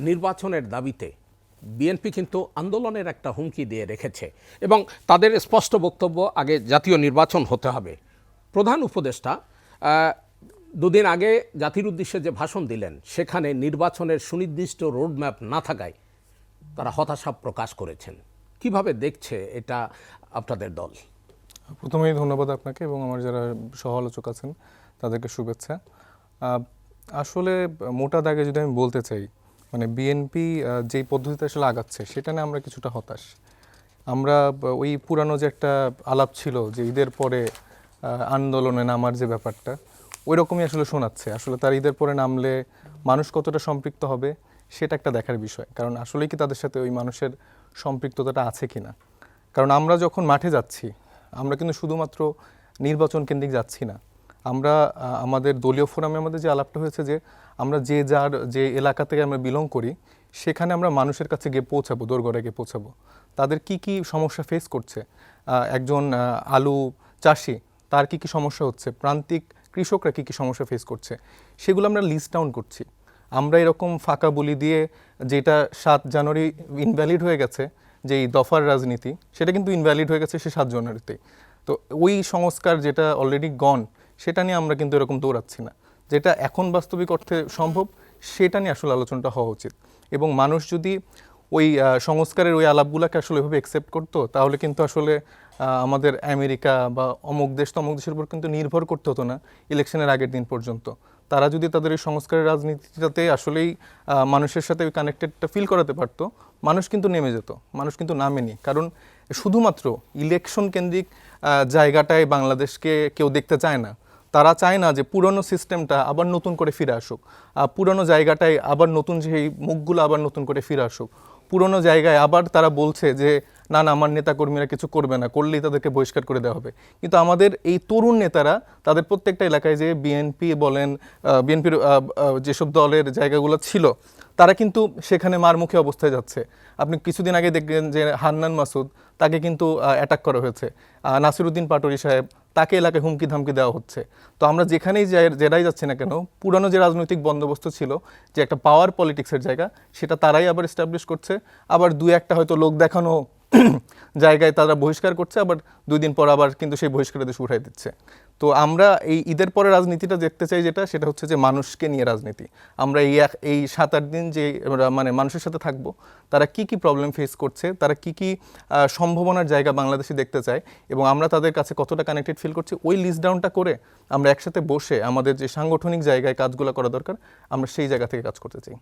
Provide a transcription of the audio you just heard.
নির্বাচনের দাবিতে বিএনপি কিন্তু আন্দোলনের একটা হুমকি দিয়ে রেখেছে এবং তাদের স্পষ্ট বক্তব্য আগে জাতীয় নির্বাচন হতে হবে। প্রধান উপদেষ্টা দুদিন আগে জাতির উদ্দেশ্যে যে ভাষণ দিলেন সেখানে নির্বাচনের সুনির্দিষ্ট রোডম্যাপ না থাকায় তারা হতাশা প্রকাশ করেছেন। কিভাবে দেখছে এটা আপনাদের দল? প্রথমেই ধন্যবাদ আপনাকে এবং আমার যারা সহ আলোচক আছেন তাদেরকে শুভেচ্ছা। আসলে মোটা দাগে যদি আমি বলতে চাই, মানে বিএনপি যেই পদ্ধতিতে আসলে আগাচ্ছে সেটা নিয়ে আমরা কিছুটা হতাশ। আমরা ওই পুরানো যে একটা আলাপ ছিল যে ঈদের পরে আন্দোলনে নামার যে ব্যাপারটা, ওই রকমই আসলে শোনাচ্ছে। আসলে তার ঈদের পরে নামলে মানুষ কতটা সম্পৃক্ত হবে সেটা একটা দেখার বিষয়, কারণ আসলেই কি তাদের সাথে ওই মানুষের সম্পৃক্ততাটা আছে কি না। কারণ আমরা যখন মাঠে যাচ্ছি আমরা কিন্তু শুধুমাত্র নির্বাচন কেন্দ্রিক যাচ্ছি না, আমরা আমাদের দলীয় ফোরামে আমাদের যে আলাপটা হয়েছে যে আমরা যার যে এলাকা থেকে আমরা বিলং করি সেখানে আমরা মানুষের কাছে গিয়ে পৌঁছাবো, দোরগড়ায় গিয়ে পৌঁছাবো, তাদের কি কি সমস্যা ফেস করছে, একজন আলু চাষি তার কি কি সমস্যা হচ্ছে, প্রান্তিক কৃষকরা কি কি সমস্যা ফেস করছে, সেগুলো আমরা লিস্ট ডাউন করছি। আমরা এরকম ফাঁকা বলি দিয়ে যেটা 7 জানুয়ারি ইনভ্যালিড হয়ে গেছে, যেই দফার রাজনীতি, সেটা কিন্তু ইনভ্যালিড হয়ে গেছে সে 7 জানুয়ারিতেই। তো ওই সংস্কার যেটা অলরেডি গন সেটা নিয়ে আমরা কিন্তু এরকম দৌড়াচ্ছি না। যেটা এখন বাস্তবিক অর্থে সম্ভব সেটা নিয়ে আসলে আলোচনাটা হওয়া উচিত। এবং মানুষ যদি ওই সংস্কারের ওই আলাপগুলোকে আসলে এভাবে অ্যাকসেপ্ট করতো তাহলে কিন্তু আসলে আমাদের আমেরিকা বা অমুক দেশ তমুক দেশের উপর কিন্তু নির্ভর করতে হতো না ইলেকশনের আগের দিন পর্যন্ত। তারা যদি তাদের এই সংস্কারের রাজনীতিটাতে আসলেই মানুষের সাথে ওই কানেক্টেডটা ফিল করাতে পারতো, মানুষ কিন্তু নেমে যেত। মানুষ কিন্তু নামেনি, কারণ শুধুমাত্র ইলেকশন কেন্দ্রিক জায়গাটায় বাংলাদেশকে কেউ দেখতে চায় না। তারা চায় না যে পুরনো সিস্টেমটা আবার নতুন করে ফিরে আসুক, পুরনো জায়গাটায় আবার নতুন সেই মুখগুলো আবার নতুন করে ফিরে আসুক, পুরনো জায়গায় আবার তারা বলছে যে না না আমার নেতাকর্মীরা কিছু করবে না, করলেই তাদেরকে বহিষ্কার করে দেওয়া হবে। কিন্তু আমাদের এই তরুণ নেতারা তাদের প্রত্যেকটা এলাকায় যে বিএনপি বলেন, বিএনপির যেসব দলের জায়গাগুলো ছিল তারা কিন্তু সেখানে মার মুখে অবস্থায় যাচ্ছে। আপনি কিছুদিন আগে দেখবেন যে হান্নান মাসুদ, তাকে কিন্তু অ্যাটাক করা হয়েছে। নাসিরউদ্দিন পাটোয়ারি সাহেব, তাকে এলাকায় হুমকি ধামকি দেওয়া হচ্ছে। তো আমরা যেখানেই যেটাই যাচ্ছি না কেন, পুরানো যে রাজনৈতিক বন্দোবস্ত ছিল যে একটা পাওয়ার পলিটিক্সের জায়গা, সেটা তারাই আবার এস্টাবলিশ করছে। আবার দুই একটা হয়তো লোক দেখানো জায়গায় তারা বহিষ্কার করছে, আবার 2 দিন পর আবার কিন্তু সেই বহিষ্কারের দেশ উঠাই দিচ্ছে। তো আমরা এই ঈদের পরে রাজনীতিটা দেখতে চাই, সেটা হচ্ছে যে মানুষকে নিয়ে রাজনীতি। আমরা এই 7-8 দিন যে মানে মানুষের সাথে থাকবো, তারা কি কি প্রবলেম ফেস করছে, তারা কি কি সম্ভাবনার জায়গা বাংলাদেশে দেখতে চায় এবং আমরা তাদের কাছে কতটা কানেক্টেড ফিল করছি, ওই লিস্ট ডাউনটা করে আমরা একসাথে বসে আমাদের যে সাংগঠনিক জায়গায় কাজগুলো করা দরকার আমরা সেই জায়গা থেকে কাজ করতে চাই।